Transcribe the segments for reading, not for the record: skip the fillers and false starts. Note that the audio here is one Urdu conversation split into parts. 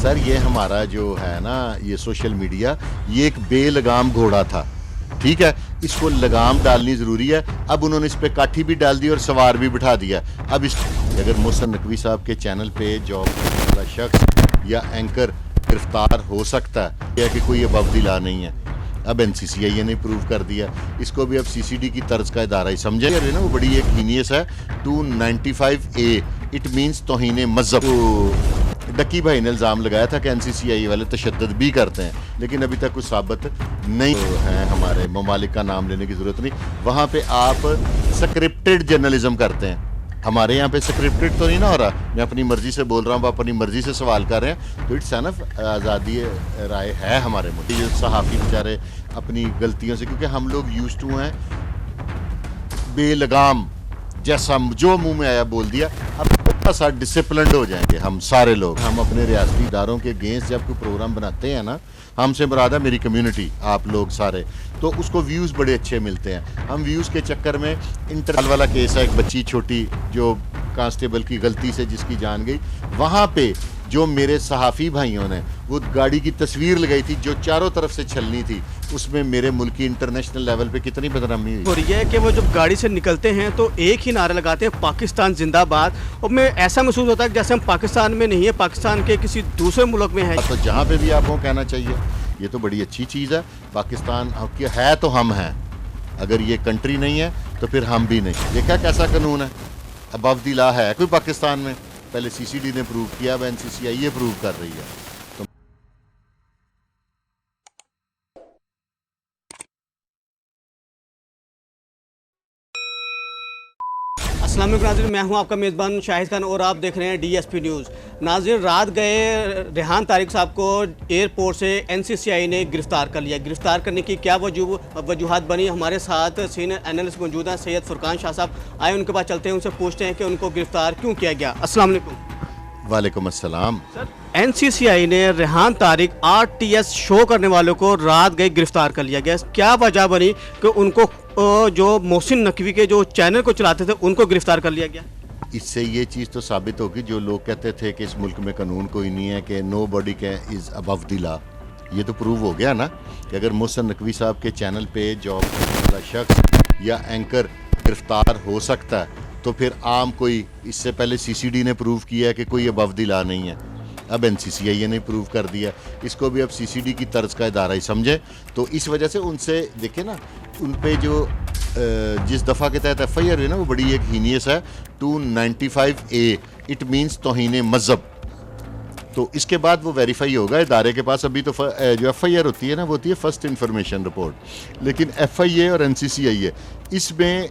سر یہ ہمارا جو ہے نا یہ سوشل میڈیا یہ ایک بے لگام گھوڑا تھا، ٹھیک ہے، اس کو لگام ڈالنی ضروری ہے۔ اب انہوں نے اس پہ کاٹھی بھی ڈال دی اور سوار بھی بٹھا دیا۔ اب اس اگر محسن نقوی صاحب کے چینل پہ جاب کرنے والا شخص یا اینکر گرفتار ہو سکتا ہے یا کہ کوئی ابو لا نہیں ہے، اب NCCI نے پروو کر دیا، اس کو بھی اب CCD کی طرز کا ادارہ ہی سمجھے نا، وہ بڑی ایک ہینیس ہے 295A، اٹ مینس توہین مذہب۔ ڈکی بھائی نے الزام لگایا تھا کہ NCCI والے تشدد بھی کرتے ہیں، لیکن ابھی تک کچھ ثابت نہیں ہے۔ ہمارے ممالک کا نام لینے کی ضرورت نہیں، وہاں پہ آپ سکرپٹڈ جرنلزم کرتے ہیں، ہمارے یہاں پہ سکرپٹڈ تو نہیں نہ ہو رہا، میں اپنی مرضی سے بول رہا ہوں، آپ اپنی مرضی سے سوال کر رہے ہیں، تو اٹس انف آزادی رائے ہے ہمارے ملک۔ یہ صحافی بیچارے اپنی غلطیوں سے، کیونکہ ہم لوگ یوز ٹو ہیں بے لگام، جیسا جو منہ میں آیا بول دیا۔ اب تھوڑا سا ڈسپلنڈ ہو جائیں گے ہم سارے لوگ۔ ہم اپنے ریاستی اداروں کے اگینسٹ جب کوئی پروگرام بناتے ہیں نا، ہم سے مراد ہے میری کمیونٹی، آپ لوگ سارے، تو اس کو ویوز بڑے اچھے ملتے ہیں۔ ہم ویوز کے چکر میں انٹرنل والا کیس ہے، ایک بچی چھوٹی جو کانسٹیبل کی غلطی سے جس کی جان گئی، وہاں پہ جو میرے صحافی بھائیوں نے وہ گاڑی کی تصویر لگائی تھی جو چاروں طرف سے چھلنی تھی، اس میں میرے ملک کی انٹرنیشنل لیول پہ کتنی بدنامی ہوئی۔ اور یہ ہے کہ وہ جب گاڑی سے نکلتے ہیں تو ایک ہی نعرہ لگاتے ہیں، پاکستان زندہ باد، اور میں ایسا محسوس ہوتا ہے کہ جیسے ہم پاکستان میں نہیں ہے، پاکستان کے کسی دوسرے ملک میں ہے۔ تو جہاں پہ بھی آپ کو کہنا چاہیے یہ تو بڑی اچھی چیز ہے، پاکستان ہے تو ہم ہیں، اگر یہ کنٹری نہیں ہے تو پھر ہم بھی نہیں۔ دیکھا کیسا قانون ہے، ابو دی لا ہے کوئی پاکستان میں، پہلے CCD نے پروو کیا، اب NCCI یہ پروو کر رہی ہے۔ السلام علیکم ناظرین، میں ہوں آپ کا میزبان شاہد خان اور آپ دیکھ رہے ہیں DSP نیوز۔ ناظرین، رات گئے ریحان طارق صاحب کو ایئرپورٹ سے NCCI نے گرفتار کر لیا۔ گرفتار کرنے کی کیا وجوہات بنی؟ ہمارے ساتھ سینئر اینالسٹ موجود ہیں، سید فرقان شاہ صاحب، آئے ان کے پاس چلتے ہیں، ان سے پوچھتے ہیں کہ ان کو گرفتار کیوں کیا گیا۔ السلام علیکم۔ وعلیکم السلام۔ سر، NCCI نے ریحان طارق RTS شو کرنے والوں کو رات گئے گرفتار کر لیا گیا، کیا وجہ بنی کہ ان کو جو محسن نقوی کے جو چینل کو چلاتے تھے ان کو گرفتار کر لیا گیا؟ اس سے یہ چیز تو ثابت ہوگی جو لوگ کہتے تھے کہ اس ملک میں قانون کوئی نہیں ہے، کہ نو باڈی از ابو دی لا، یہ تو پروو ہو گیا نا کہ اگر محسن نقوی صاحب کے چینل پہ جاب کرنے والا شخص یا اینکر گرفتار ہو سکتا ہے، تو پھر عام کوئی، اس سے پہلے CCD نے پروو کیا ہے کہ کوئی ابو دی لا نہیں ہے، اب NCCI نے پروو کر دیا، اس کو بھی اب CCD کی طرز کا ادارہ ہی سمجھے۔ تو اس وجہ سے ان سے دیکھیں نا، ان پہ جو جس دفعہ کے تحت FIR ہے نا، وہ بڑی ایک ہینیس ہے 295A، اٹ مینس توہین مذہب۔ تو اس کے بعد وہ ویریفائی ہوگا ادارے کے پاس۔ ابھی تو جو FIR ہوتی ہے نا، وہ ہوتی ہے فرسٹ انفارمیشن رپورٹ، لیکن FIA اور NCCI اس میں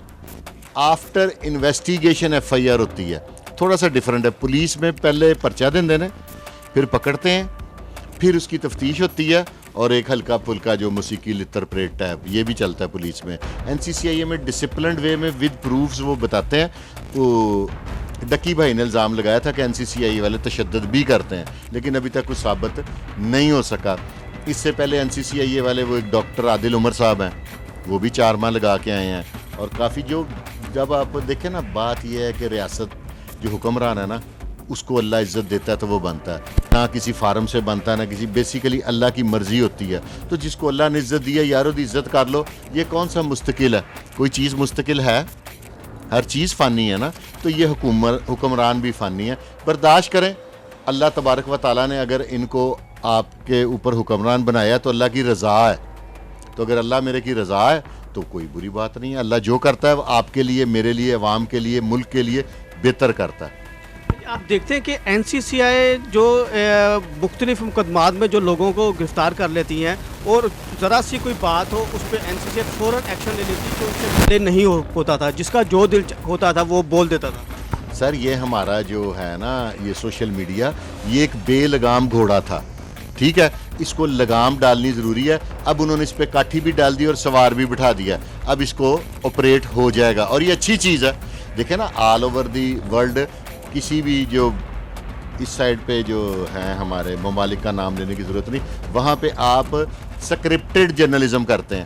آفٹر انویسٹیگیشن FIR ہوتی ہے، تھوڑا سا ڈیفرنٹ ہے۔ پولیس میں پہلے پرچہ دیں دینے، پھر پکڑتے ہیں، پھر اس کی تفتیش ہوتی ہے، اور ایک ہلکا پھلکا جو موسیقی لتر پریٹ ٹیپ یہ بھی چلتا ہے پولیس میں۔ NCCI میں ڈسپلنڈ وے میں ود پروفز وہ بتاتے ہیں۔ وہ ڈکی بھائی نے الزام لگایا تھا کہ NCCI والے تشدد بھی کرتے ہیں، لیکن ابھی تک کچھ ثابت نہیں ہو سکا۔ اس سے پہلے NCCI والے وہ ایک ڈاکٹر عادل عمر صاحب ہیں، وہ بھی 4 ماہ لگا کے آئے ہیں، اور کافی جو جب آپ دیکھیں نا، بات یہ ہے کہ ریاست جو حکمران ہے نا، اس کو اللہ عزت دیتا ہے تو وہ بنتا ہے، نہ کسی فارم سے بنتا ہے، نہ کسی، بیسیکلی اللہ کی مرضی ہوتی ہے۔ تو جس کو اللہ نے عزت دی ہے، یارو دی عزت کر لو۔ یہ کون سا مستقل ہے؟ کوئی چیز مستقل ہے؟ ہر چیز فانی ہے نا، تو یہ حکمران بھی فانی ہے۔ برداشت کریں، اللہ تبارک و تعالیٰ نے اگر ان کو آپ کے اوپر حکمران بنایا تو اللہ کی رضا ہے، تو اگر اللہ میرے کی رضا ہے تو کوئی بری بات نہیں ہے۔ اللہ جو کرتا ہے وہ آپ کے لیے، میرے لیے، عوام کے لیے، ملک کے لیے بہتر کرتا ہے۔ آپ دیکھتے ہیں کہ NCCI جو مختلف مقدمات میں جو لوگوں کو گرفتار کر لیتی ہیں، اور ذرا سی کوئی بات ہو اس پہ NCCI فوراً ایکشن لے لیتی، جو اس سے پہلے نہیں ہوتا تھا، جس کا جو دل ہوتا تھا وہ بول دیتا تھا۔ سر یہ ہمارا جو ہے نا یہ سوشل میڈیا یہ ایک بے لگام گھوڑا تھا، ٹھیک ہے، اس کو لگام ڈالنی ضروری ہے۔ اب انہوں نے اس پہ کاٹھی بھی ڈال دی اور سوار بھی بٹھا دیا، اب اس کو آپریٹ ہو جائے گا، اور یہ اچھی چیز ہے۔ دیکھیں نا، آل اوور دی ورلڈ کسی بھی جو اس سائڈ پہ جو ہیں ہمارے ممالک کا نام لینے کی ضرورت نہیں، وہاں پہ آپ سکرپٹڈ جرنلزم کرتے ہیں،